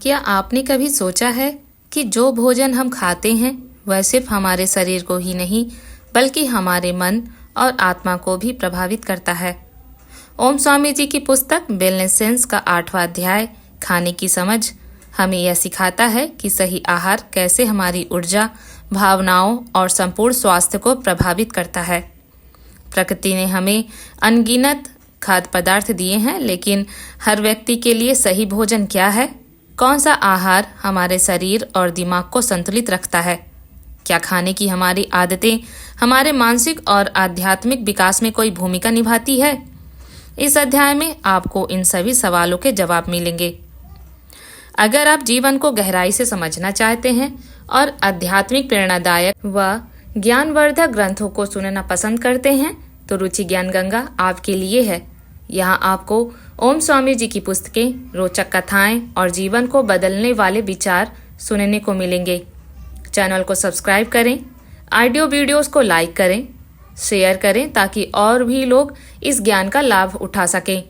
क्या आपने कभी सोचा है कि जो भोजन हम खाते हैं वह सिर्फ हमारे शरीर को ही नहीं बल्कि हमारे मन और आत्मा को भी प्रभावित करता है। ओम स्वामी जी की पुस्तक वेलनेस सेंस का 8वां अध्याय खाने की समझ हमें यह सिखाता है कि सही आहार कैसे हमारी ऊर्जा, भावनाओं और संपूर्ण स्वास्थ्य को प्रभावित करता है। प्रकृति ने हमें अनगिनत खाद्य पदार्थ दिए हैं, लेकिन हर व्यक्ति के लिए सही भोजन क्या है? कौन सा आहार हमारे शरीर और दिमाग को संतुलित रखता है? क्या खाने की हमारी आदतें हमारे मानसिक और आध्यात्मिक विकास में कोई भूमिका निभाती है? इस अध्याय में आपको इन सभी सवालों के जवाब मिलेंगे। अगर आप जीवन को गहराई से समझना चाहते हैं और आध्यात्मिक प्रेरणादायक व ज्ञानवर्धक ग्रंथों को सुनना पसंद करते हैं तो रुचि ज्ञान गंगा आपके लिए है। यहाँ आपको ओम स्वामी जी की पुस्तकें, रोचक कथाएं और जीवन को बदलने वाले विचार सुनने को मिलेंगे। चैनल को सब्सक्राइब करें, ऑडियो वीडियोस को लाइक करें, शेयर करें ताकि और भी लोग इस ज्ञान का लाभ उठा सकें।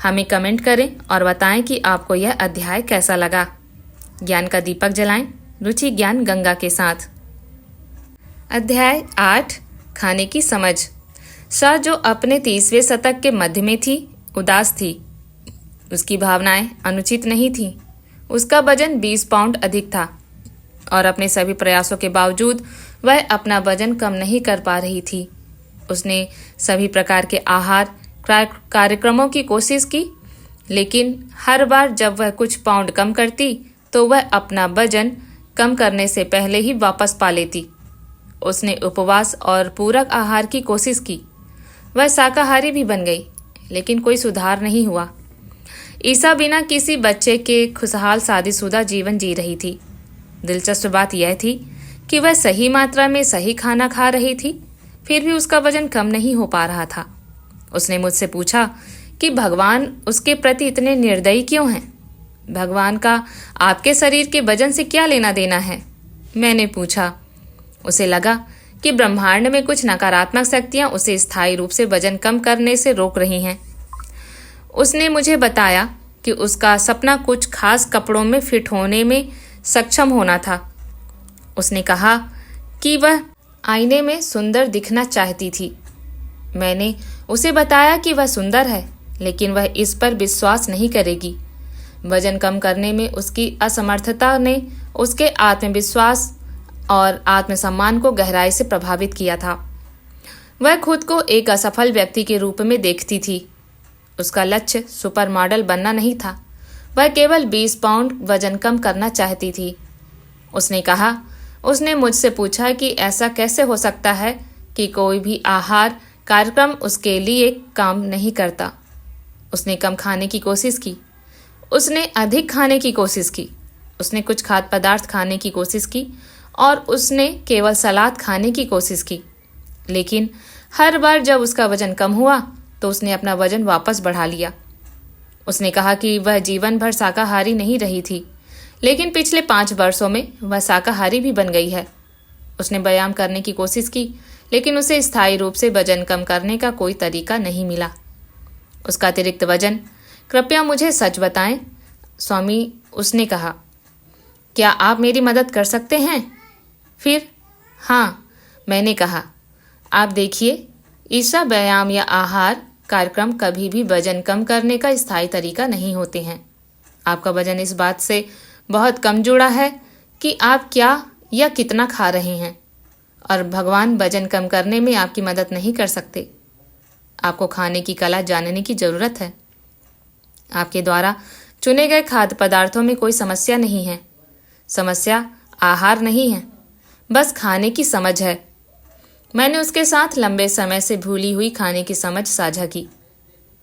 हमें कमेंट करें और बताएं कि आपको यह अध्याय कैसा लगा। ज्ञान का दीपक जलाएं रुचि ज्ञान गंगा के साथ। अध्याय 8 खाने की समझ। शाह जो अपने 30वें शतक के मध्य में थी, उदास थी। उसकी भावनाएं अनुचित नहीं थीं। उसका वजन 20 पाउंड अधिक था और अपने सभी प्रयासों के बावजूद वह अपना वजन कम नहीं कर पा रही थी। उसने सभी प्रकार के आहार कार्यक्रमों की कोशिश की, लेकिन हर बार जब वह कुछ पाउंड कम करती तो वह अपना वजन कम करने से पहले ही वापस पा लेती। उसने उपवास और पूरक आहार की कोशिश की। वह शाकाहारी भी बन गई, लेकिन कोई सुधार नहीं हुआ। ईसा बिना किसी बच्चे के खुशहाल शादीशुदा जीवन जी रही थी। दिलचस्प बात यह थी कि वह सही मात्रा में सही खाना खा रही थी, फिर भी उसका वजन कम नहीं हो पा रहा था। उसने मुझसे पूछा कि भगवान उसके प्रति इतने निर्दयी क्यों हैं? भगवान का आपके शरीर के वजन से क्या लेना देना है? मैंने पूछा। उसे लगा कि ब्रह्मांड में कुछ नकारात्मक शक्तियां उसे स्थायी रूप से वजन कम करने से रोक रही हैं। उसने मुझे बताया कि उसका सपना कुछ खास कपड़ों में फिट होने में सक्षम होना था। उसने कहा कि वह आईने में सुंदर दिखना चाहती थी। मैंने उसे बताया कि वह सुंदर है, लेकिन वह इस पर विश्वास नहीं करेगी। वजन कम करने में उसकी असमर्थता ने उसके आत्मविश्वास और आत्मसम्मान को गहराई से प्रभावित किया था। वह खुद को एक असफल व्यक्ति के रूप में देखती थी। उसका लक्ष्य सुपर मॉडल बनना नहीं था। वह केवल 20 पाउंड वजन कम करना चाहती थी। उसने कहा, उसने मुझसे पूछा कि ऐसा कैसे हो सकता है कि कोई भी आहार कार्यक्रम उसके लिए काम नहीं करता। उसने कम खाने की कोशिश की। उसने अधिक खाने की कोशिश की। उसने कुछ खाद्य पदार्थ खाने की कोशिश की और उसने केवल सलाद खाने की कोशिश की। लेकिन हर बार जब उसका वजन कम हुआ तो उसने अपना वजन वापस बढ़ा लिया। उसने कहा कि वह जीवन भर शाकाहारी नहीं रही थी, लेकिन पिछले 5 वर्षों में वह शाकाहारी भी बन गई है। उसने व्यायाम करने की कोशिश की, लेकिन उसे स्थायी रूप से वजन कम करने का कोई तरीका नहीं मिला। उसका अतिरिक्त वजन। कृपया मुझे सच बताएं, स्वामी, उसने कहा। क्या आप मेरी मदद कर सकते हैं? फिर हाँ, मैंने कहा। आप देखिए, ईसा व्यायाम या आहार कार्यक्रम कभी भी वजन कम करने का स्थायी तरीका नहीं होते हैं। आपका वजन इस बात से बहुत कम जुड़ा है कि आप क्या या कितना खा रहे हैं, और भगवान वजन कम करने में आपकी मदद नहीं कर सकते। आपको खाने की कला जानने की जरूरत है। आपके द्वारा चुने गए खाद्य पदार्थों में कोई समस्या नहीं है। समस्या आहार नहीं है, बस खाने की समझ है। मैंने उसके साथ लंबे समय से भूली हुई खाने की समझ साझा की।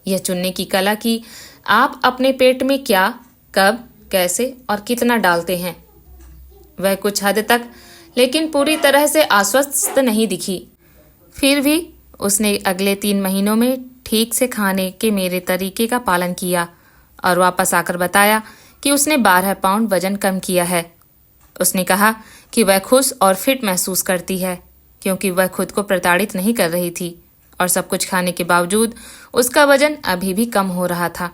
यह चुनने की कला कि आप अपने पेट में क्या, कब, कैसे और कितना डालते हैं। वह कुछ हद तक, लेकिन पूरी तरह से आश्वस्त नहीं दिखी। फिर भी उसने अगले 3 महीनों में ठीक से खाने के मेरे तरीके का पालन किया और वापस आकर बताया कि उसने 12 पाउंड वजन कम किया है। उसने कहा कि वह खुश और फिट महसूस करती है क्योंकि वह खुद को प्रताड़ित नहीं कर रही थी और सब कुछ खाने के बावजूद उसका वजन अभी भी कम हो रहा था।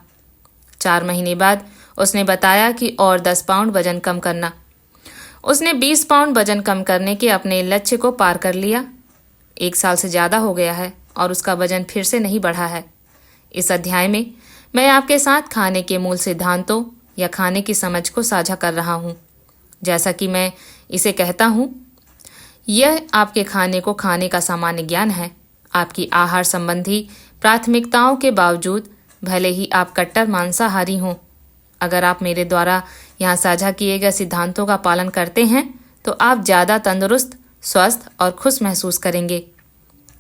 4 महीने बाद उसने बताया कि और 10 पाउंड वजन कम करना। उसने 20 पाउंड वजन कम करने के अपने लक्ष्य को पार कर लिया। 1 साल से ज़्यादा हो गया है और उसका वजन फिर से नहीं बढ़ा है। इस अध्याय में मैं आपके साथ खाने के मूल सिद्धांतों या खाने की समझ को साझा कर रहा हूँ। जैसा कि मैं इसे कहता हूँ, यह आपके खाने को खाने का सामान्य ज्ञान है। आपकी आहार संबंधी प्राथमिकताओं के बावजूद, भले ही आप कट्टर मांसाहारी हों, अगर आप मेरे द्वारा यहाँ साझा किए गए सिद्धांतों का पालन करते हैं तो आप ज़्यादा तंदुरुस्त, स्वस्थ और खुश महसूस करेंगे।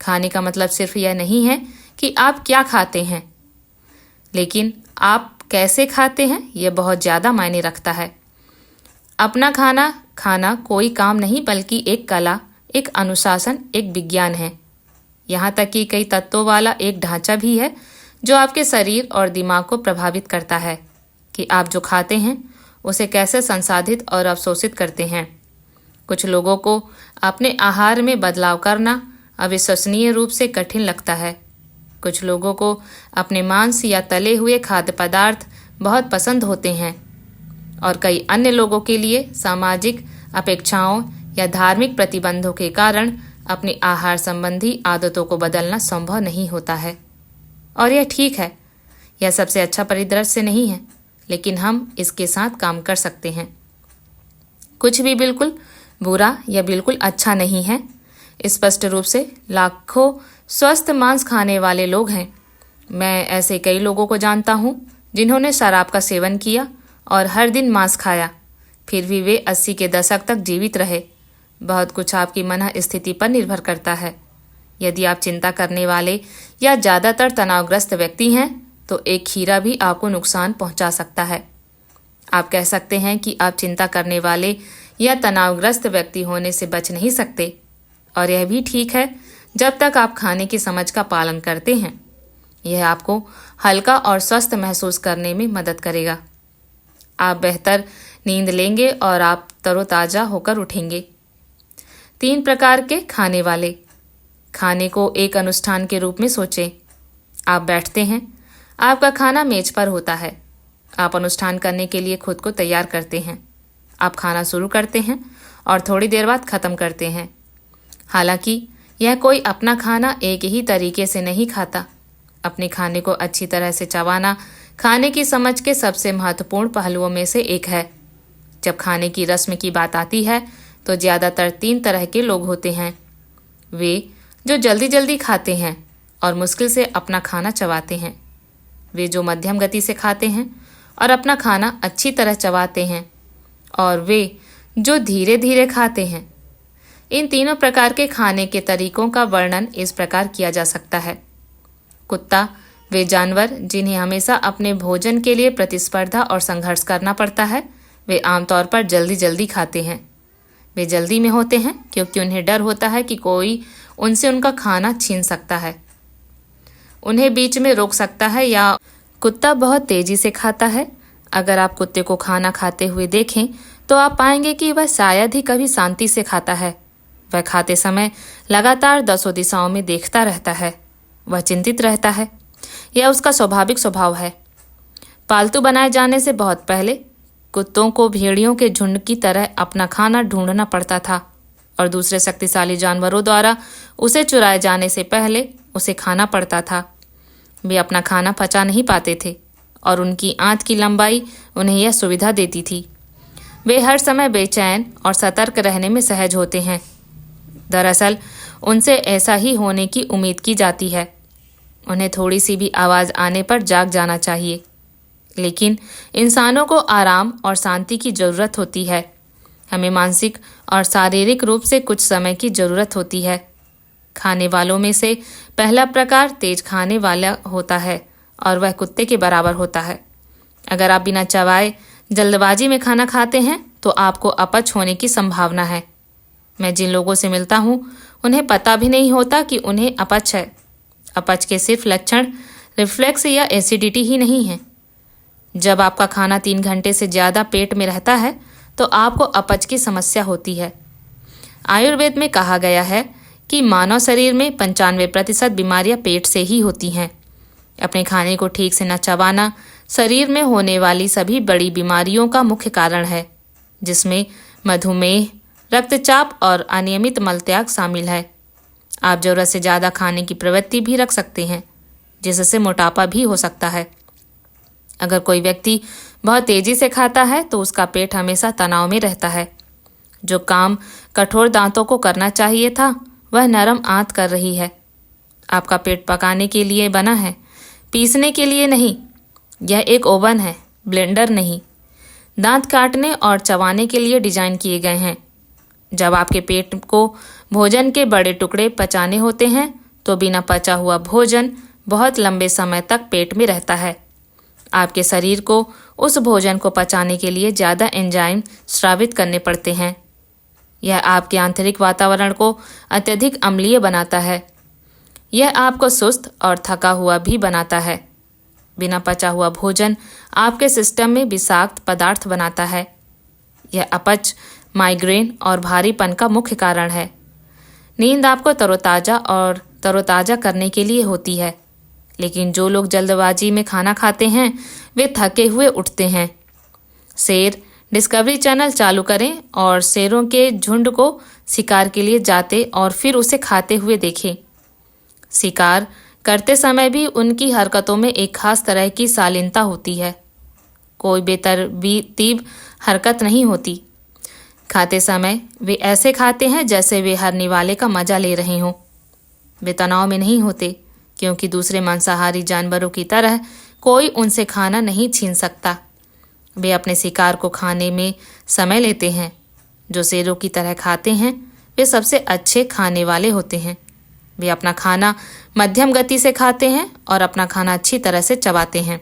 खाने का मतलब सिर्फ यह नहीं है कि आप क्या खाते हैं, लेकिन आप कैसे खाते हैं यह बहुत ज़्यादा मायने रखता है। अपना खाना खाना कोई काम नहीं बल्कि एक कला, एक अनुशासन, एक विज्ञान है। यहाँ तक कि कई तत्वों वाला एक ढांचा भी है जो आपके शरीर और दिमाग को प्रभावित करता है कि आप जो खाते हैं उसे कैसे संसाधित और अवशोषित करते हैं। कुछ लोगों को अपने आहार में बदलाव करना अविश्वसनीय रूप से कठिन लगता है। कुछ लोगों को अपने मांस या तले हुए खाद्य पदार्थ बहुत पसंद होते हैं और कई अन्य लोगों के लिए सामाजिक अपेक्षाओं या धार्मिक प्रतिबंधों के कारण अपनी आहार संबंधी आदतों को बदलना संभव नहीं होता है। और यह ठीक है, यह सबसे अच्छा परिदृश्य नहीं है, लेकिन हम इसके साथ काम कर सकते हैं। कुछ भी बिल्कुल बुरा या बिल्कुल अच्छा नहीं है। स्पष्ट रूप से लाखों स्वस्थ मांस खाने वाले लोग हैं। मैं ऐसे कई लोगों को जानता हूँ जिन्होंने शराब का सेवन किया और हर दिन मांस खाया, फिर भी वे 80 के दशक तक जीवित रहे। बहुत कुछ आपकी मन स्थिति पर निर्भर करता है। यदि आप चिंता करने वाले या ज़्यादातर तनावग्रस्त व्यक्ति हैं तो एक खीरा भी आपको नुकसान पहुंचा सकता है। आप कह सकते हैं कि आप चिंता करने वाले या तनावग्रस्त व्यक्ति होने से बच नहीं सकते, और यह भी ठीक है जब तक आप खाने की समझ का पालन करते हैं। यह आपको हल्का और स्वस्थ महसूस करने में मदद करेगा। आप बेहतर नींद लेंगे और आप तरोताज़ा होकर उठेंगे। 3 प्रकार के खाने वाले। खाने को एक अनुष्ठान के रूप में सोचें। आप बैठते हैं, आपका खाना मेज पर होता है। आप अनुष्ठान करने के लिए खुद को तैयार करते हैं। आप खाना शुरू करते हैं और थोड़ी देर बाद ख़त्म करते हैं। हालांकि यह कोई अपना खाना एक ही तरीके से नहीं खाता। अपने खाने को अच्छी तरह से चबाना खाने की समझ के सबसे महत्वपूर्ण पहलुओं में से एक है। जब खाने की रस्म की बात आती है तो ज़्यादातर 3 तरह के लोग होते हैं। वे जो जल्दी जल्दी खाते हैं और मुश्किल से अपना खाना चबाते हैं। वे जो मध्यम गति से खाते हैं और अपना खाना अच्छी तरह चबाते हैं, और वे जो धीरे धीरे खाते हैं। इन तीनों प्रकार के खाने के तरीकों का वर्णन इस प्रकार किया जा सकता है। कुत्ता वे जानवर जिन्हें हमेशा अपने भोजन के लिए प्रतिस्पर्धा और संघर्ष करना पड़ता है। वे आमतौर पर जल्दी जल्दी खाते हैं। वे जल्दी में होते हैं क्योंकि उन्हें डर होता है कि कोई उनसे उनका खाना छीन सकता है, उन्हें बीच में रोक सकता है, या कुत्ता बहुत तेजी से खाता है। अगर आप कुत्ते को खाना खाते हुए देखें तो आप पाएंगे कि वह शायद ही कभी शांति से खाता है। वह खाते समय लगातार 10 दिशाओं में देखता रहता है। वह चिंतित रहता है। यह उसका स्वाभाविक स्वभाव है। पालतू बनाए जाने से बहुत पहले कुत्तों को भेड़ियों के झुंड की तरह अपना खाना ढूंढना पड़ता था और दूसरे शक्तिशाली जानवरों द्वारा उसे चुराए जाने से पहले उसे खाना पड़ता था। वे अपना खाना पचा नहीं पाते थे और उनकी आंत की लंबाई उन्हें यह सुविधा देती थी। वे हर समय बेचैन और सतर्क रहने में सहज होते हैं। दरअसल उनसे ऐसा ही होने की उम्मीद की जाती है। उन्हें थोड़ी सी भी आवाज़ आने पर जाग जाना चाहिए। लेकिन इंसानों को आराम और शांति की ज़रूरत होती है। हमें मानसिक और शारीरिक रूप से कुछ समय की ज़रूरत होती है। खाने वालों में से पहला प्रकार तेज खाने वाला होता है और वह कुत्ते के बराबर होता है। अगर आप बिना चबाए जल्दबाजी में खाना खाते हैं तो आपको अपच होने की संभावना है। मैं जिन लोगों से मिलता हूँ उन्हें पता भी नहीं होता कि उन्हें अपच है। अपच के सिर्फ लक्षण रिफ्लेक्स या एसिडिटी ही नहीं है। जब आपका खाना 3 घंटे से ज़्यादा पेट में रहता है तो आपको अपच की समस्या होती है। आयुर्वेद में कहा गया है कि मानव शरीर में 95% बीमारियां पेट से ही होती हैं। अपने खाने को ठीक से न चबाना शरीर में होने वाली सभी बड़ी बीमारियों का मुख्य कारण है, जिसमें मधुमेह, रक्तचाप और अनियमित मलत्याग शामिल है। आप जरूरत से ज़्यादा खाने की प्रवृत्ति भी रख सकते हैं, जिससे मोटापा भी हो सकता है। अगर कोई व्यक्ति बहुत तेजी से खाता है तो उसका पेट हमेशा तनाव में रहता है। जो काम कठोर दांतों को करना चाहिए था, वह नरम आंत कर रही है। आपका पेट पकाने के लिए बना है, पीसने के लिए नहीं। यह एक ओवन है, ब्लेंडर नहीं। दांत काटने और चबाने के लिए डिजाइन किए गए हैं। जब आपके पेट को भोजन के बड़े टुकड़े पचाने होते हैं तो बिना पचा हुआ भोजन बहुत लंबे समय तक पेट में रहता है। आपके शरीर को उस भोजन को पचाने के लिए ज़्यादा एंजाइम स्रावित करने पड़ते हैं। यह आपके आंतरिक वातावरण को अत्यधिक अम्लीय बनाता है। यह आपको सुस्त और थका हुआ भी बनाता है। बिना पचा हुआ भोजन आपके सिस्टम में विषाक्त पदार्थ बनाता है। यह अपच, माइग्रेन और भारीपन का मुख्य कारण है। नींद आपको तरोताजा करने के लिए होती है, लेकिन जो लोग जल्दबाजी में खाना खाते हैं वे थके हुए उठते हैं। शेर डिस्कवरी चैनल चालू करें और शेरों के झुंड को शिकार के लिए जाते और फिर उसे खाते हुए देखें। शिकार करते समय भी उनकी हरकतों में एक खास तरह की शालीनता होती है। कोई बेतरतीब हरकत नहीं होती। खाते समय वे ऐसे खाते हैं जैसे वे हर निवाले का मजा ले रहे हों। वे तनाव में नहीं होते, क्योंकि दूसरे मांसाहारी जानवरों की तरह कोई उनसे खाना नहीं छीन सकता। वे अपने शिकार को खाने में समय लेते हैं। जो शेरों की तरह खाते हैं वे सबसे अच्छे खाने वाले होते हैं। वे अपना खाना मध्यम गति से खाते हैं और अपना खाना अच्छी तरह से चबाते हैं।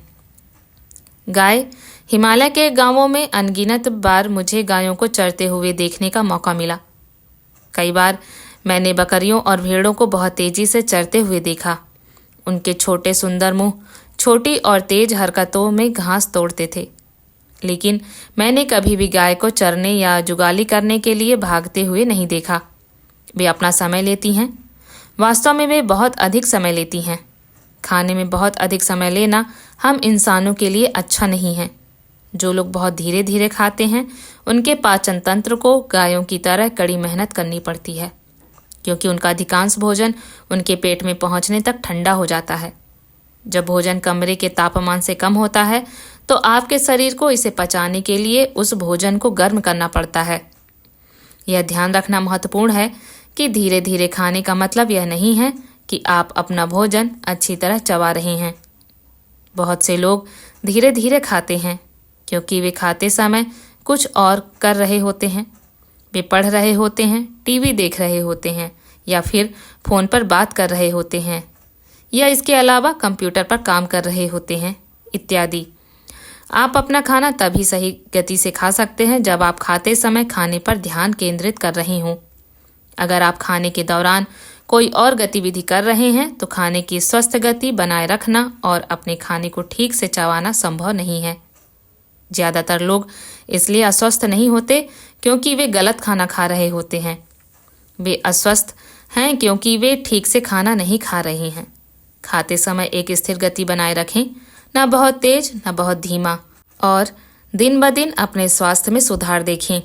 गाय। हिमालय के गांवों में अनगिनत बार मुझे गायों को चरते हुए देखने का मौका मिला। कई बार मैंने बकरियों और भेड़ों को बहुत तेजी से चरते हुए देखा। उनके छोटे सुंदर मुंह छोटी और तेज हरकतों में घास तोड़ते थे, लेकिन मैंने कभी भी गाय को चरने या जुगाली करने के लिए भागते हुए नहीं देखा। वे अपना समय लेती हैं। वास्तव में वे बहुत अधिक समय लेती हैं। खाने में बहुत अधिक समय लेना हम इंसानों के लिए अच्छा नहीं है। जो लोग बहुत धीरे धीरे खाते हैं उनके पाचन तंत्र को गायों की तरह कड़ी मेहनत करनी पड़ती है, क्योंकि उनका अधिकांश भोजन उनके पेट में पहुंचने तक ठंडा हो जाता है। जब भोजन कमरे के तापमान से कम होता है तो आपके शरीर को इसे पचाने के लिए उस भोजन को गर्म करना पड़ता है। यह ध्यान रखना महत्वपूर्ण है कि धीरे धीरे खाने का मतलब यह नहीं है कि आप अपना भोजन अच्छी तरह चबा रहे हैं। बहुत से लोग धीरे धीरे खाते हैं क्योंकि वे खाते समय कुछ और कर रहे होते हैं। वे पढ़ रहे होते हैं, टीवी देख रहे होते हैं या फिर फ़ोन पर बात कर रहे होते हैं या इसके अलावा कंप्यूटर पर काम कर रहे होते हैं इत्यादि। आप अपना खाना तभी सही गति से खा सकते हैं जब आप खाते समय खाने पर ध्यान केंद्रित कर रहे हों। अगर आप खाने के दौरान कोई और गतिविधि कर रहे हैं तो खाने की स्वस्थ गति बनाए रखना और अपने खाने को ठीक से चबाना संभव नहीं है। ज़्यादातर लोग इसलिए अस्वस्थ नहीं होते क्योंकि वे गलत खाना खा रहे होते हैं। वे अस्वस्थ हैं क्योंकि वे ठीक से खाना नहीं खा रहे हैं। खाते समय एक स्थिर गति बनाए रखें, ना बहुत तेज ना बहुत धीमा, और दिन ब दिन अपने स्वास्थ्य में सुधार देखें।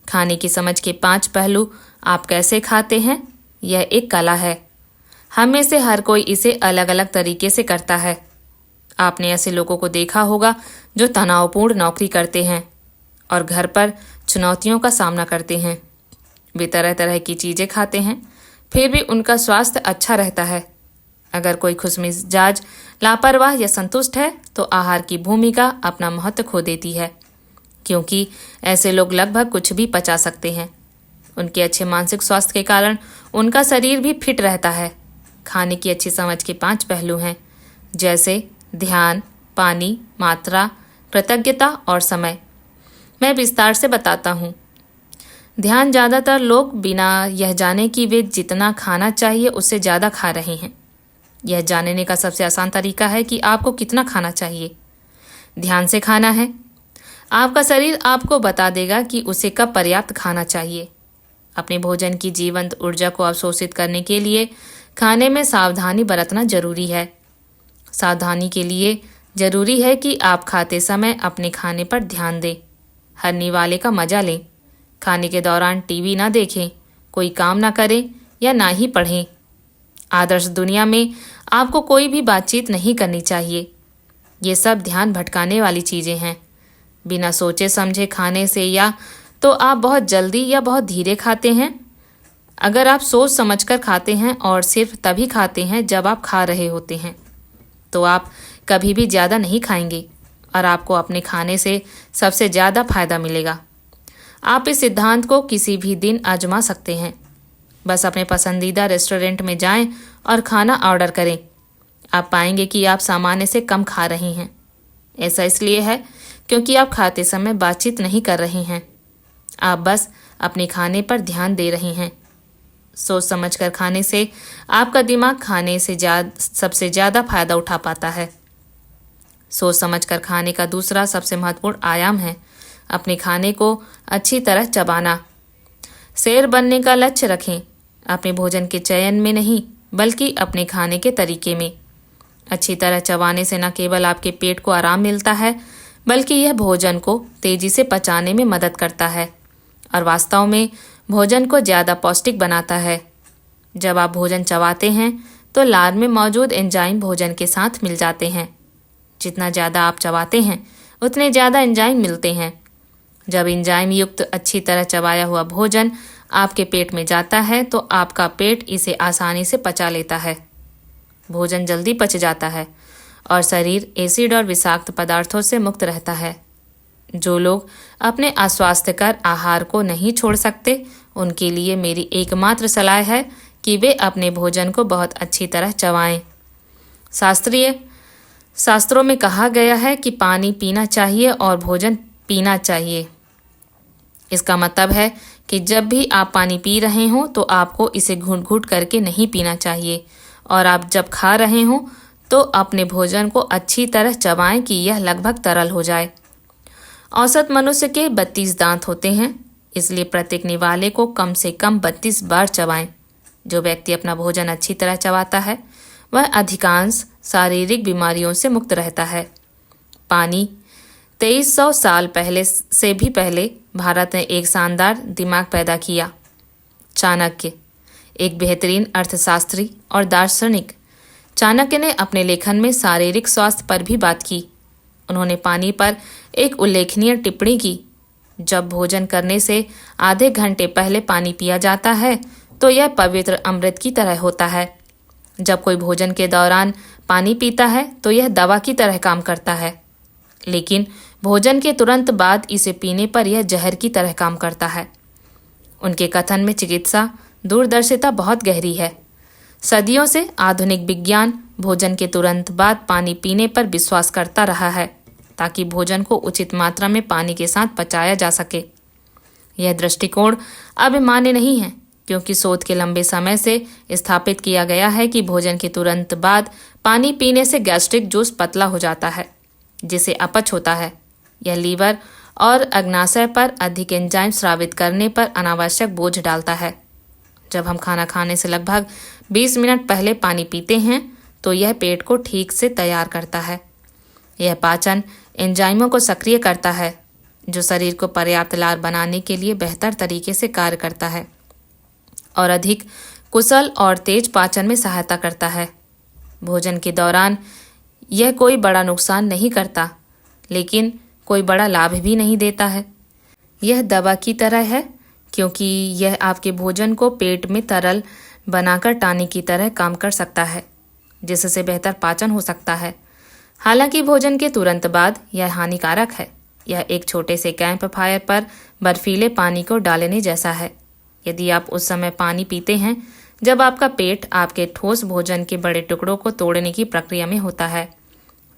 खाने की समझ के 5 पहलू। आप कैसे खाते हैं, यह एक कला है। हम में से हर कोई इसे अलग अलग तरीके से करता है। आपने ऐसे लोगों को देखा होगा जो तनावपूर्ण नौकरी करते हैं और घर पर चुनौतियों का सामना करते हैं। वे तरह तरह की चीज़ें खाते हैं, फिर भी उनका स्वास्थ्य अच्छा रहता है। अगर कोई खुशमिजाज, लापरवाह या संतुष्ट है तो आहार की भूमिका अपना महत्व खो देती है, क्योंकि ऐसे लोग लगभग कुछ भी पचा सकते हैं। उनके अच्छे मानसिक स्वास्थ्य के कारण उनका शरीर भी फिट रहता है। खाने की अच्छी समझ के 5 पहलू हैं, जैसे ध्यान, पानी, मात्रा, कृतज्ञता और समय। मैं विस्तार से बताता हूँ। ध्यान। ज़्यादातर लोग बिना यह जाने कि वे जितना खाना चाहिए उससे ज़्यादा खा रहे हैं। यह जानने का सबसे आसान तरीका है कि आपको कितना खाना चाहिए। ध्यान से खाना है। आपका शरीर आपको बता देगा कि उसे कब पर्याप्त खाना चाहिए। अपने भोजन की जीवंत ऊर्जा को अवशोषित करने के लिए खाने में सावधानी बरतना जरूरी है। सावधानी के लिए जरूरी है कि आप खाते समय अपने खाने पर ध्यान दें, हर निवाले का मजा लें। खाने के दौरान टीवी ना देखें, कोई काम ना करें या ना ही पढ़ें। आदर्श दुनिया में आपको कोई भी बातचीत नहीं करनी चाहिए। ये सब ध्यान भटकाने वाली चीज़ें हैं। बिना सोचे समझे खाने से या तो आप बहुत जल्दी या बहुत धीरे खाते हैं। अगर आप सोच समझकर खाते हैं और सिर्फ तभी खाते हैं जब आप खा रहे होते हैं, तो आप कभी भी ज़्यादा नहीं खाएंगे और आपको अपने खाने से सबसे ज़्यादा फायदा मिलेगा। आप इस सिद्धांत को किसी भी दिन आजमा सकते हैं। बस अपने पसंदीदा रेस्टोरेंट में जाएं और खाना ऑर्डर करें। आप पाएंगे कि आप सामान्य से कम खा रहे हैं। ऐसा इसलिए है क्योंकि आप खाते समय बातचीत नहीं कर रहे हैं। आप बस अपने खाने पर ध्यान दे रहे हैं। सोच समझकर खाने से आपका दिमाग खाने से सबसे ज़्यादा फायदा उठा पाता है। सोच समझकर खाने का दूसरा सबसे महत्वपूर्ण आयाम है अपने खाने को अच्छी तरह चबाना। शेर बनने का लक्ष्य रखें, अपने भोजन के चयन में नहीं बल्कि अपने खाने के तरीके में। अच्छी तरह चबाने से न केवल आपके पेट को आराम मिलता है, बल्कि यह भोजन को तेजी से पचाने में मदद करता है और वास्तव में भोजन को ज़्यादा पौष्टिक बनाता है। जब आप भोजन चबाते हैं तो लार में मौजूद एंजाइम भोजन के साथ मिल जाते हैं। जितना ज़्यादा आप चबाते हैं उतने ज़्यादा एंजाइम मिलते हैं। जब एंजाइम युक्त अच्छी तरह चबाया हुआ भोजन आपके पेट में जाता है तो आपका पेट इसे आसानी से पचा लेता है। भोजन जल्दी पच जाता है और शरीर एसिड और विषाक्त पदार्थों से मुक्त रहता है। जो लोग अपने अस्वास्थ्यकर आहार को नहीं छोड़ सकते, उनके लिए मेरी एकमात्र सलाह है कि वे अपने भोजन को बहुत अच्छी तरह चबाएं। शास्त्रों में कहा गया है कि पानी पीना चाहिए और भोजन पीना चाहिए। इसका मतलब है कि जब भी आप पानी पी रहे हों तो आपको इसे घूंट घूंट करके नहीं पीना चाहिए, और आप जब खा रहे हों तो अपने भोजन को अच्छी तरह चबाएं कि यह लगभग तरल हो जाए। औसत मनुष्य के 32 दांत होते हैं, इसलिए प्रत्येक निवाले को कम से कम 32 बार चबाएं। जो व्यक्ति अपना भोजन अच्छी तरह चबाता है वह अधिकांश शारीरिक बीमारियों से मुक्त रहता है। पानी 2300 साल पहले से भी पहले भारत ने एक शानदार दिमाग पैदा किया। चाणक्य, एक बेहतरीन अर्थशास्त्री और दार्शनिक, चाणक्य ने अपने लेखन में शारीरिक स्वास्थ्य पर भी बात की। उन्होंने पानी पर एक उल्लेखनीय टिप्पणी की। जब भोजन करने से आधे घंटे पहले पानी पिया जाता है तो यह पवित्र अमृत की तरह होता है। जब कोई भोजन के दौरान पानी पीता है तो यह दवा की तरह काम करता है, लेकिन भोजन के तुरंत बाद इसे पीने पर यह जहर की तरह काम करता है। उनके कथन में चिकित्सा दूरदर्शिता बहुत गहरी है। सदियों से आधुनिक विज्ञान भोजन के तुरंत बाद पानी पीने पर विश्वास करता रहा है ताकि भोजन को उचित मात्रा में पानी के साथ पचाया जा सके। यह दृष्टिकोण अब मान्य नहीं है क्योंकि शोध के लंबे समय से स्थापित किया गया है कि भोजन के तुरंत बाद पानी पीने से गैस्ट्रिक जूस पतला हो जाता है, जिसे अपच होता है। यह लीवर और अग्नाशय पर अधिक एंजाइम स्रावित करने पर अनावश्यक बोझ डालता है। जब हम खाना खाने से लगभग 20 मिनट पहले पानी पीते हैं तो यह पेट को ठीक से तैयार करता है। यह पाचन एंजाइमों को सक्रिय करता है जो शरीर को पर्याप्त लार बनाने के लिए बेहतर तरीके से कार्य करता है और अधिक कुशल और तेज पाचन में सहायता करता है। भोजन के दौरान यह कोई बड़ा नुकसान नहीं करता, लेकिन कोई बड़ा लाभ भी नहीं देता है। यह दवा की तरह है क्योंकि यह आपके भोजन को पेट में तरल बनाकर टानी की तरह काम कर सकता है, जिससे बेहतर पाचन हो सकता है। हालांकि भोजन के तुरंत बाद यह हानिकारक है। यह एक छोटे से कैंप फायर पर बर्फीले पानी को डालने जैसा है। यदि आप उस समय पानी पीते हैं जब आपका पेट आपके ठोस भोजन के बड़े टुकड़ों को तोड़ने की प्रक्रिया में होता है,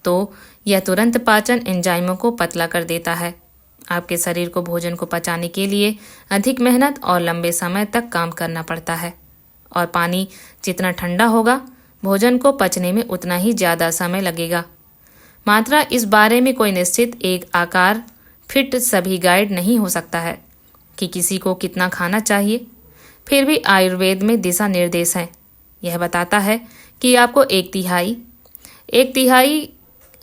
तो यह तुरंत पाचन एंजाइमों को पतला कर देता है। आपके शरीर को भोजन को पचाने के लिए अधिक मेहनत और लंबे समय तक काम करना पड़ता है, और पानी जितना ठंडा होगा भोजन को पचने में उतना ही ज़्यादा समय लगेगा। मात्रा इस बारे में कोई निश्चित एक आकार फिट सभी गाइड नहीं हो सकता है कि किसी को कितना खाना चाहिए। फिर भी आयुर्वेद में दिशा निर्देश हैं। यह बताता है कि आपको एक तिहाई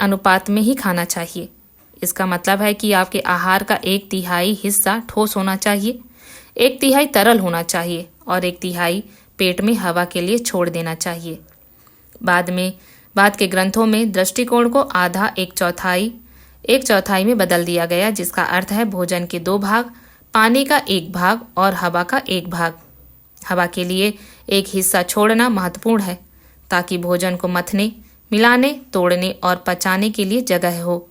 अनुपात में ही खाना चाहिए। इसका मतलब है कि आपके आहार का 1/3 हिस्सा ठोस होना चाहिए, 1/3 तरल होना चाहिए और 1/3 पेट में हवा के लिए छोड़ देना चाहिए। बाद के ग्रंथों में दृष्टिकोण को आधा 1/4 में बदल दिया गया, जिसका अर्थ है भोजन के 2 भाग, पानी का 1 भाग और हवा का 1 भाग। हवा के लिए एक हिस्सा छोड़ना महत्वपूर्ण है ताकि भोजन को मथने, मिलाने, तोड़ने और पचाने के लिए जगह हो।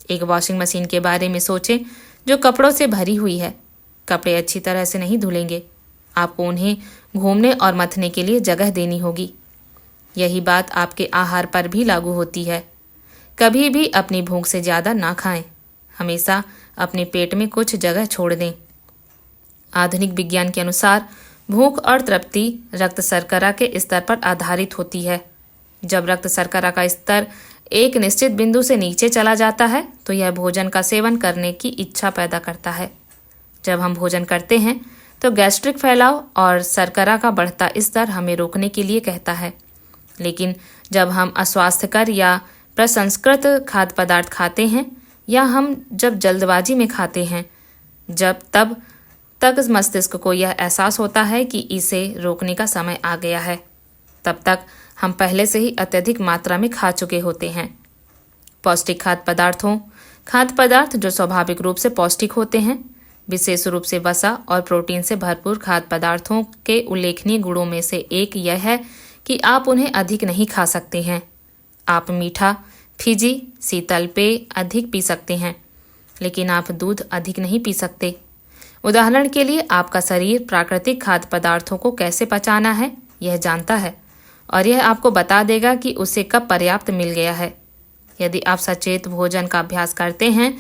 एक वॉशिंग मशीन के बारे में सोचें जो कपड़ों से भरी हुई है। कपड़े अच्छी तरह से नहीं धुलेंगे, आपको उन्हें घूमने और मथने के लिए जगह देनी होगी। यही बात आपके आहार पर भी लागू होती है। कभी भी अपनी भूख से ज़्यादा ना खाएं, हमेशा अपने पेट में कुछ जगह छोड़ दें। आधुनिक विज्ञान के अनुसार भूख और तृप्ति रक्त शर्करा के स्तर पर आधारित होती है। जब रक्त शर्करा का स्तर एक निश्चित बिंदु से नीचे चला जाता है तो यह भोजन का सेवन करने की इच्छा पैदा करता है। जब हम भोजन करते हैं तो गैस्ट्रिक फैलाव और शर्करा का बढ़ता स्तर हमें रोकने के लिए कहता है। लेकिन जब हम अस्वास्थ्यकर या प्रसंस्कृत खाद्य पदार्थ खाते हैं या हम जब जल्दबाजी में खाते हैं, तब तक मस्तिष्क को यह एहसास होता है कि इसे रोकने का समय आ गया है। तब तक हम पहले से ही अत्यधिक मात्रा में खा चुके होते हैं। पौष्टिक खाद्य पदार्थ जो स्वाभाविक रूप से पौष्टिक होते हैं, विशेष रूप से वसा और प्रोटीन से भरपूर खाद्य पदार्थों के उल्लेखनीय गुणों में से एक यह है कि आप उन्हें अधिक नहीं खा सकते हैं। आप मीठा, फिजी, शीतल पेय अधिक पी सकते हैं, लेकिन आप दूध अधिक नहीं पी सकते। उदाहरण के लिए आपका शरीर प्राकृतिक खाद्य पदार्थों को कैसे पचाना है यह जानता है और यह आपको बता देगा कि उसे कब पर्याप्त मिल गया है। यदि आप सचेत भोजन का अभ्यास करते हैं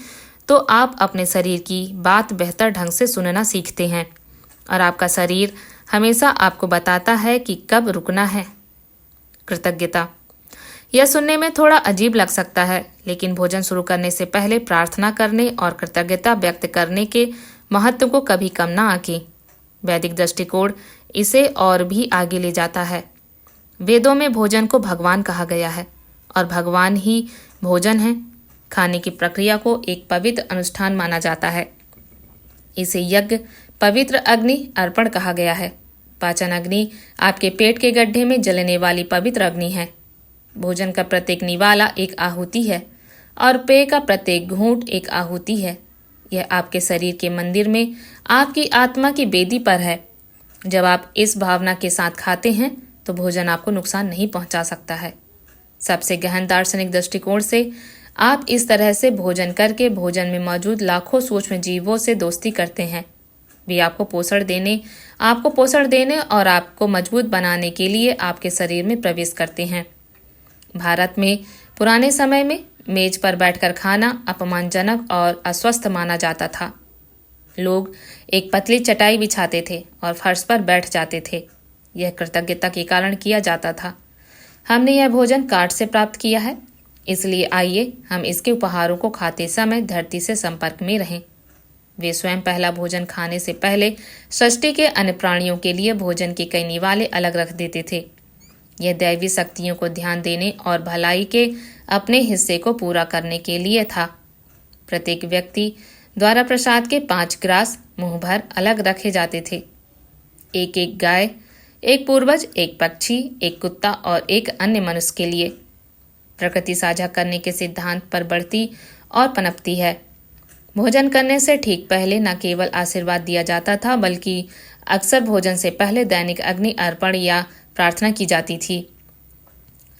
तो आप अपने शरीर की बात बेहतर ढंग से सुनना सीखते हैं और आपका शरीर हमेशा आपको बताता है कि कब रुकना है। कृतज्ञता। यह सुनने में थोड़ा अजीब लग सकता है, लेकिन भोजन शुरू करने से पहले प्रार्थना करने और कृतज्ञता व्यक्त करने के महत्व को कभी कम ना आंकें। वैदिक दृष्टिकोण इसे और भी आगे ले जाता है। वेदों में भोजन को भगवान कहा गया है और भगवान ही भोजन है। खाने की प्रक्रिया को एक पवित्र अनुष्ठान माना जाता है। इसे यज्ञ, पवित्र अग्नि अर्पण कहा गया है। पाचन अग्नि आपके पेट के गड्ढे में जलने वाली पवित्र अग्नि है। भोजन का प्रत्येक निवाला एक आहुति है और पेय का प्रत्येक घूंट एक आहुति है। यह आपके शरीर के मंदिर में आपकी आत्मा की वेदी पर है। जब आप इस भावना के साथ खाते हैं तो भोजन आपको नुकसान नहीं पहुंचा सकता है। सबसे गहन दार्शनिक दृष्टिकोण से आप इस तरह से भोजन करके भोजन में मौजूद लाखों सूक्ष्म जीवों से दोस्ती करते हैं। वे आपको पोषण देने और आपको मजबूत बनाने के लिए आपके शरीर में प्रवेश करते हैं। भारत में पुराने समय में मेज पर बैठकर खाना अपमानजनक और अस्वस्थ माना जाता था। लोग एक पतली चटाई बिछाते थे और फर्श पर बैठ जाते थे। यह कृतज्ञता के कारण किया जाता था। हमने यह भोजन काट से प्राप्त किया है, इसलिए आइए हम इसके उपहारों को खाते समय धरती से संपर्क में रहें। वे स्वयं पहला भोजन खाने से पहले सृष्टि के अन्य प्राणियों के लिए भोजन के कई निवाले अलग रख देते थे। यह दैवी शक्तियों को ध्यान देने और भलाई के अपने हिस्से को पूरा करने के लिए था। प्रत्येक व्यक्ति द्वारा प्रसाद के 5 ग्रास मुंह भर अलग रखे जाते थे। एक एक गाय, एक पूर्वज, एक पक्षी, एक कुत्ता और एक अन्य मनुष्य के लिए। प्रकृति साझा करने के सिद्धांत पर बढ़ती और पनपती है। भोजन करने से ठीक पहले न केवल आशीर्वाद दिया जाता था, बल्कि अक्सर भोजन से पहले दैनिक अग्नि अर्पण या प्रार्थना की जाती थी।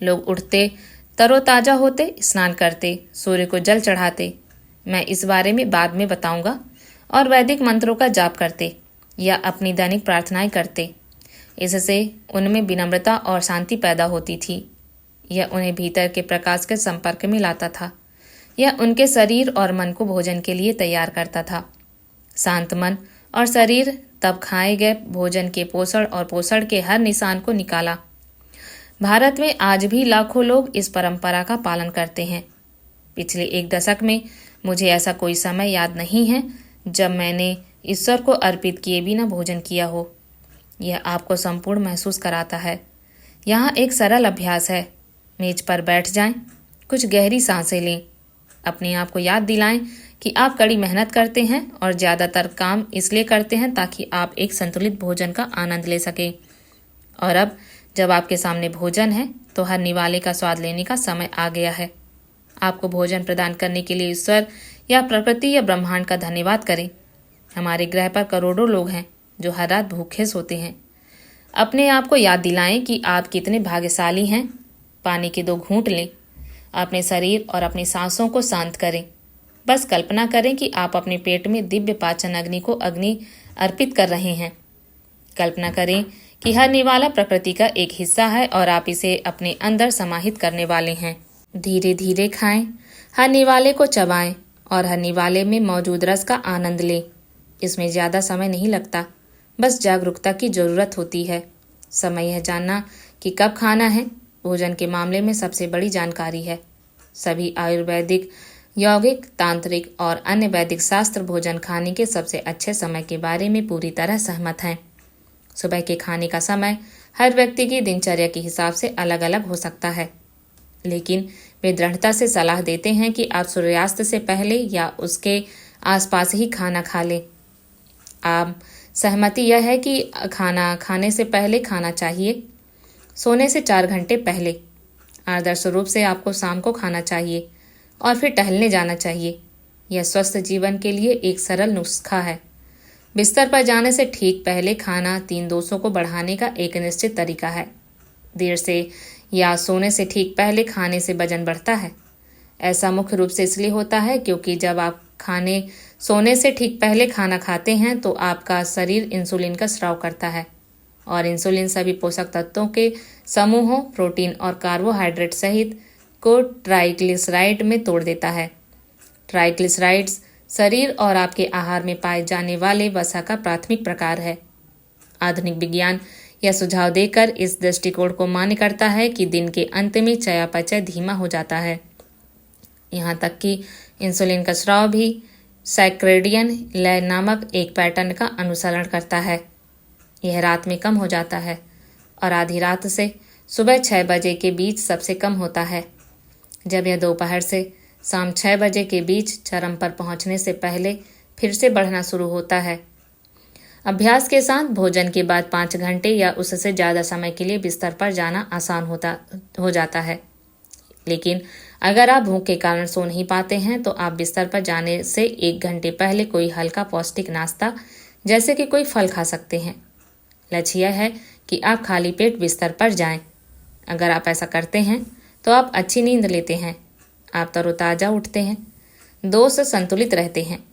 लोग उठते, तरोताजा होते, स्नान करते, सूर्य को जल चढ़ाते, मैं इस बारे में बाद में बताऊंगा, और वैदिक मंत्रों का जाप करते या अपनी दैनिक प्रार्थनाएं करते। इससे उनमें विनम्रता और शांति पैदा होती थी। यह उन्हें भीतर के प्रकाश के संपर्क में लाता था। यह उनके शरीर और मन को भोजन के लिए तैयार करता था। शांत मन और शरीर तब खाए गए भोजन के पोषण और पोषण के हर निशान को निकाला। भारत में आज भी लाखों लोग इस परंपरा का पालन करते हैं। पिछले 1 दशक में मुझे ऐसा कोई समय याद नहीं है जब मैंने ईश्वर को अर्पित किए बिना भोजन किया हो। यह आपको संपूर्ण महसूस कराता है। यहाँ एक सरल अभ्यास है। मेज पर बैठ जाएं, कुछ गहरी सांसें लें। अपने आप को याद दिलाएं कि आप कड़ी मेहनत करते हैं और ज़्यादातर काम इसलिए करते हैं ताकि आप एक संतुलित भोजन का आनंद ले सकें। और अब जब आपके सामने भोजन है तो हर निवाले का स्वाद लेने का समय आ गया है। आपको भोजन प्रदान करने के लिए ईश्वर या प्रकृति या ब्रह्मांड का धन्यवाद करें। हमारे ग्रह पर करोड़ों लोग हैं जो हर रात भूखे सोते हैं। अपने आप को याद दिलाएं कि आप कितने भाग्यशाली हैं। पानी के 2 घूंट लें। अपने शरीर और अपनी सांसों को शांत करें। बस कल्पना करें कि आप अपने पेट में दिव्य पाचन अग्नि को अग्नि अर्पित कर रहे हैं। कल्पना करें कि हर निवाला प्रकृति का एक हिस्सा है और आप इसे अपने अंदर समाहित करने वाले हैं। धीरे धीरे खाएं, हर निवाले को चबाएं और हर निवाले में मौजूद रस का आनंद लें। इसमें ज़्यादा समय नहीं लगता, बस जागरूकता की ज़रूरत होती है। समय यह जानना कि कब खाना है भोजन के मामले में सबसे बड़ी जानकारी है। सभी आयुर्वेदिक, यौगिक, तांत्रिक और अन्य वैदिक शास्त्र भोजन खाने के सबसे अच्छे समय के बारे में पूरी तरह सहमत हैं। सुबह के खाने का समय हर व्यक्ति की दिनचर्या के हिसाब से अलग अलग हो सकता है, लेकिन वे दृढ़ता से सलाह देते हैं कि आप सूर्यास्त से पहले या उसके आसपास ही खाना खा लें। आम सहमति यह है कि खाना खाने से पहले खाना चाहिए, सोने से 4 घंटे पहले। आदर्श रूप से आपको शाम को खाना चाहिए और फिर टहलने जाना चाहिए। यह स्वस्थ जीवन के लिए एक सरल नुस्खा है। बिस्तर पर जाने से ठीक पहले खाना 3 दोषों को बढ़ाने का एक निश्चित तरीका है। देर से या सोने से ठीक पहले खाने से वजन बढ़ता है। ऐसा मुख्य रूप से इसलिए होता है क्योंकि जब आप सोने से ठीक पहले खाना खाते हैं तो आपका शरीर इंसुलिन का स्राव करता है और इंसुलिन सभी पोषक तत्वों के समूहों, प्रोटीन और कार्बोहाइड्रेट सहित को ट्राइग्लिसराइड में तोड़ देता है। ट्राइग्लिसराइड्स शरीर और आपके आहार में पाए जाने वाले वसा का प्राथमिक प्रकार है। आधुनिक विज्ञान यह सुझाव देकर इस दृष्टिकोण को मान्य करता है कि दिन के अंत में चयापचय धीमा हो जाता है। यहाँ तक कि इंसुलिन का स्राव भी साइक्रेडियन लय नामक एक पैटर्न का अनुसरण करता है। यह रात में कम हो जाता है और आधी रात से सुबह 6 बजे के बीच सबसे कम होता है, जब यह दोपहर से शाम 6 बजे के बीच चरम पर पहुंचने से पहले फिर से बढ़ना शुरू होता है। अभ्यास के साथ भोजन के बाद 5 घंटे या उससे ज़्यादा समय के लिए बिस्तर पर जाना आसान हो जाता है। लेकिन अगर आप भूख के कारण सो नहीं पाते हैं तो आप बिस्तर पर जाने से 1 घंटे पहले कोई हल्का पौष्टिक नाश्ता जैसे कि कोई फल खा सकते हैं। लक्ष्य यह है कि आप खाली पेट बिस्तर पर जाएं। अगर आप ऐसा करते हैं तो आप अच्छी नींद लेते हैं, आप तरोताज़ा उठते हैं, दोष संतुलित रहते हैं,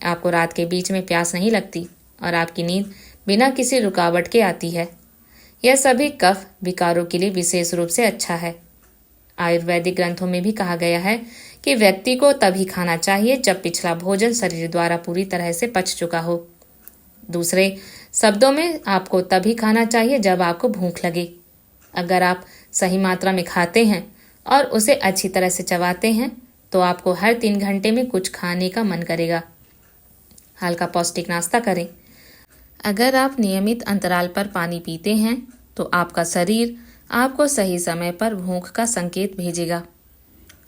आपको रात के बीच में प्यास नहीं लगती और आपकी नींद बिना किसी रुकावट के आती है। यह सभी कफ विकारों के लिए विशेष रूप से अच्छा है। आयुर्वेदिक ग्रंथों में भी कहा गया है कि व्यक्ति को तभी खाना चाहिए जब पिछला भोजन शरीर द्वारा पूरी तरह से पच चुका हो। दूसरे शब्दों में आपको तभी खाना चाहिए जब आपको भूख लगे। अगर आप सही मात्रा में खाते हैं और उसे अच्छी तरह से चबाते हैं तो आपको हर 3 घंटे में कुछ खाने का मन करेगा। हल्का पौष्टिक नाश्ता करें। अगर आप नियमित अंतराल पर पानी पीते हैं तो आपका शरीर आपको सही समय पर भूख का संकेत भेजेगा।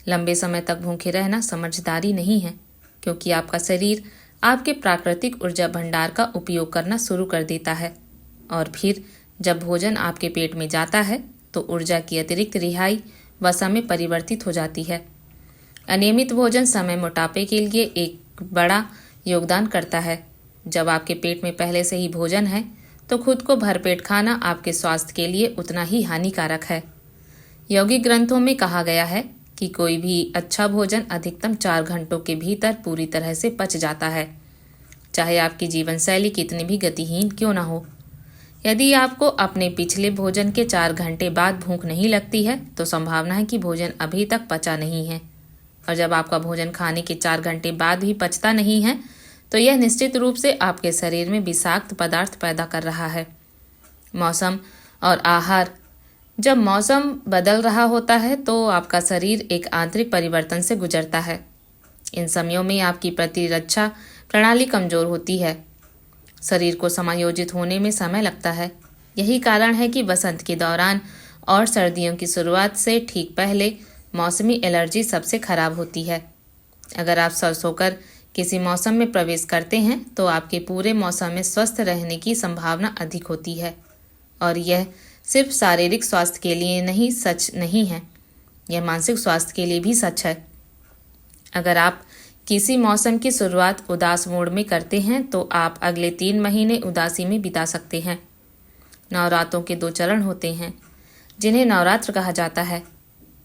लंबे समय तक भूखे रहना समझदारी नहीं है, क्योंकि आपका शरीर आपके प्राकृतिक ऊर्जा भंडार का उपयोग करना शुरू कर देता है और फिर जब भोजन आपके पेट में जाता है तो ऊर्जा की अतिरिक्त रिहाई वसा में परिवर्तित हो जाती है। अनियमित भोजन समय मोटापे के लिए एक बड़ा योगदान करता है। जब आपके पेट में पहले से ही भोजन है तो खुद को भरपेट खाना आपके स्वास्थ्य के लिए उतना ही हानिकारक है। यौगिक ग्रंथों में कहा गया है कि कोई भी अच्छा भोजन अधिकतम 4 घंटों के भीतर पूरी तरह से पच जाता है, चाहे आपकी जीवन शैली कितनी भी गतिहीन क्यों ना हो। यदि आपको अपने पिछले भोजन के 4 घंटे बाद भूख नहीं लगती है तो संभावना है कि भोजन अभी तक पचा नहीं है, और जब आपका भोजन खाने के 4 घंटे बाद भी पचता नहीं है तो यह निश्चित रूप से आपके शरीर में विषाक्त पदार्थ पैदा कर रहा है। मौसम और आहार। जब मौसम बदल रहा होता है तो आपका शरीर एक आंतरिक परिवर्तन से गुजरता है। इन समयों में आपकी प्रतिरक्षा प्रणाली कमजोर होती है। शरीर को समायोजित होने में समय लगता है। यही कारण है कि वसंत के दौरान और सर्दियों की शुरुआत से ठीक पहले मौसमी एलर्जी सबसे खराब होती है। अगर आप स्वस्थ होकर किसी मौसम में प्रवेश करते हैं तो आपके पूरे मौसम में स्वस्थ रहने की संभावना अधिक होती है। और यह सिर्फ शारीरिक स्वास्थ्य के लिए नहीं सच नहीं है, यह मानसिक स्वास्थ्य के लिए भी सच है। अगर आप किसी मौसम की शुरुआत उदास मूड में करते हैं तो आप अगले 3 महीने उदासी में बिता सकते हैं। नवरात्रों के 2 चरण होते हैं जिन्हें नवरात्र कहा जाता है,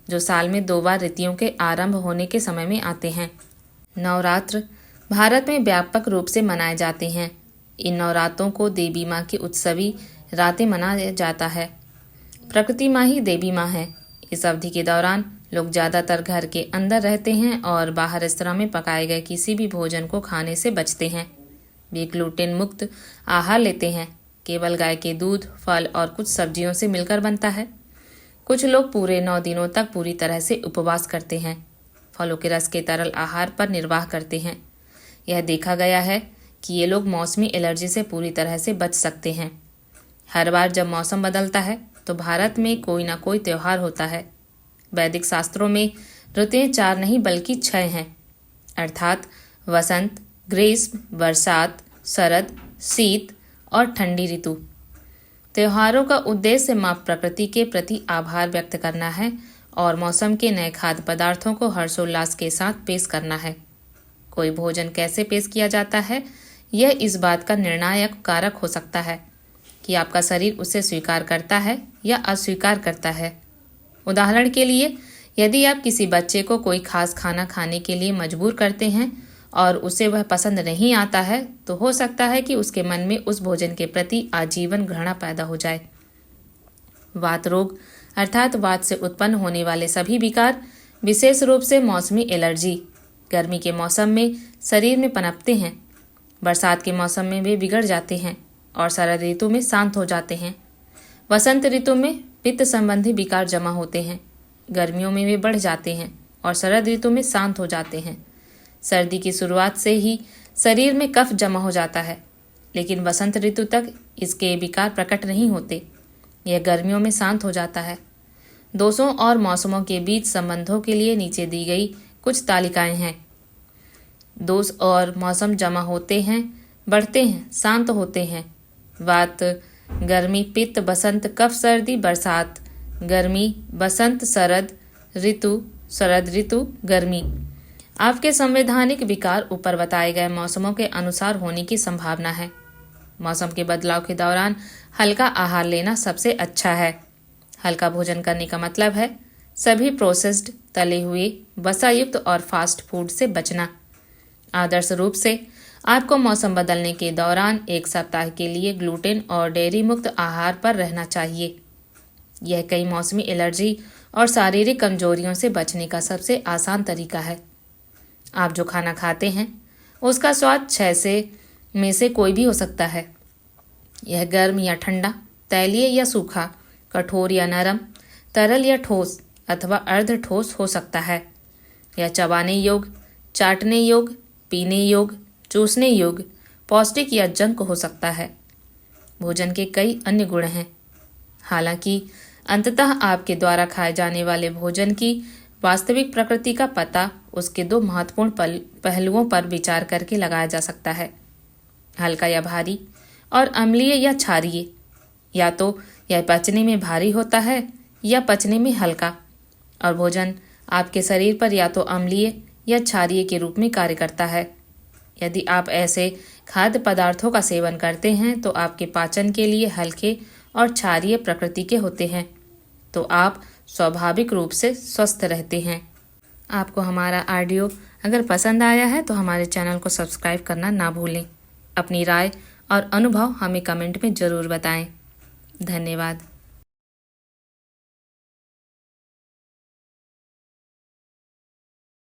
जो साल में 2 बार ऋतुओं के आरंभ होने के समय में आते हैं। नवरात्र भारत में व्यापक रूप से मनाए जाते हैं। इन नवरात्रों को देवी माँ की उत्सवी रातें मनाया जाता है। प्रकृति माँ ही देवी माँ है। इस अवधि के दौरान लोग ज़्यादातर घर के अंदर रहते हैं और बाहर रेस्तरां में पकाए गए किसी भी भोजन को खाने से बचते हैं। वे ग्लूटेन मुक्त आहार लेते हैं। केवल गाय के दूध, फल और कुछ सब्जियों से मिलकर बनता है। कुछ लोग पूरे 9 दिनों तक पूरी तरह से उपवास करते हैं। फलों के रस के तरल आहार पर निर्वाह करते हैं। यह देखा गया है कि ये लोग मौसमी एलर्जी से पूरी तरह से बच सकते हैं। हर बार जब मौसम बदलता है तो भारत में कोई ना कोई त्यौहार होता है। वैदिक शास्त्रों में ऋतुएं 4 नहीं बल्कि 6 हैं, अर्थात वसंत, ग्रीष्म, बरसात, शरद, शीत और ठंडी ऋतु। त्योहारों का उद्देश्य माँ प्रकृति के प्रति आभार व्यक्त करना है और मौसम के नए खाद्य पदार्थों को हर्षोल्लास के साथ पेश करना है। कोई भोजन कैसे पेश किया जाता है, यह इस बात का निर्णायक कारक हो सकता है कि आपका शरीर उसे स्वीकार करता है या अस्वीकार करता है। उदाहरण के लिए, यदि आप किसी बच्चे को कोई खास खाना खाने के लिए मजबूर करते हैं और उसे वह पसंद नहीं आता है, तो हो सकता है कि उसके मन में उस भोजन के प्रति आजीवन घृणा पैदा हो जाए। वात रोग अर्थात वात से उत्पन्न होने वाले सभी विकार, विशेष रूप से मौसमी एलर्जी, गर्मी के मौसम में शरीर में पनपते हैं। बरसात के मौसम में वे बिगड़ जाते हैं और शरद ऋतु में शांत हो जाते हैं। वसंत ऋतु में पित्त संबंधी विकार जमा होते हैं। गर्मियों में वे बढ़ जाते हैं और शरद ऋतु में शांत हो जाते हैं। सर्दी की शुरुआत से ही शरीर में कफ जमा हो जाता है, लेकिन वसंत ऋतु तक इसके विकार प्रकट नहीं होते। यह गर्मियों में शांत हो जाता है। दोषों और मौसमों के बीच संबंधों के लिए नीचे दी गई कुछ तालिकाएं हैं। दोष और मौसम जमा होते हैं, बढ़ते हैं, शांत होते हैं। वात गर्मी, पित्त, बसंत, कफ, सर्दी, बरसात, गर्मी, बसंत, शरद ऋतु, गर्मी। आपके संवैधानिक विकार ऊपर बताए गए मौसमों के अनुसार होने की संभावना है। मौसम के बदलाव के दौरान हल्का आहार लेना सबसे अच्छा है। हल्का भोजन करने का मतलब है सभी प्रोसेस्ड, तले हुए, वसायुक्त और फास्ट फूड से बचना। आदर्श रूप से आपको मौसम बदलने के दौरान 1 सप्ताह के लिए ग्लूटेन और डेयरी मुक्त आहार पर रहना चाहिए। यह कई मौसमी एलर्जी और शारीरिक कमजोरियों से बचने का सबसे आसान तरीका है। आप जो खाना खाते हैं उसका स्वाद 6 में से कोई भी हो सकता है। यह गर्म या ठंडा, तैलीय या सूखा, कठोर या नरम, तरल या ठोस अथवा अर्ध ठोस हो सकता है। यह चबाने योग्य, चाटने योग्य, पीने योग्य, चूसने योग्य, पौष्टिक या जंक हो सकता है। भोजन के कई अन्य गुण हैं। हालांकि अंततः आपके द्वारा खाए जाने वाले भोजन की वास्तविक प्रकृति का पता उसके 2 महत्वपूर्ण पहलुओं पर विचार करके लगाया जा सकता है, हल्का या भारी और अम्लीय या क्षारीय। या तो यह पचने में भारी होता है या पचने में हल्का, और भोजन आपके शरीर पर या तो अम्लीय या क्षारीय के रूप में कार्य करता है। यदि आप ऐसे खाद्य पदार्थों का सेवन करते हैं तो आपके पाचन के लिए हल्के और क्षारीय प्रकृति के होते हैं, तो आप स्वाभाविक रूप से स्वस्थ रहते हैं। आपको हमारा ऑडियो अगर पसंद आया है तो हमारे चैनल को सब्सक्राइब करना ना भूलें। अपनी राय और अनुभव हमें कमेंट में ज़रूर बताएं। धन्यवाद।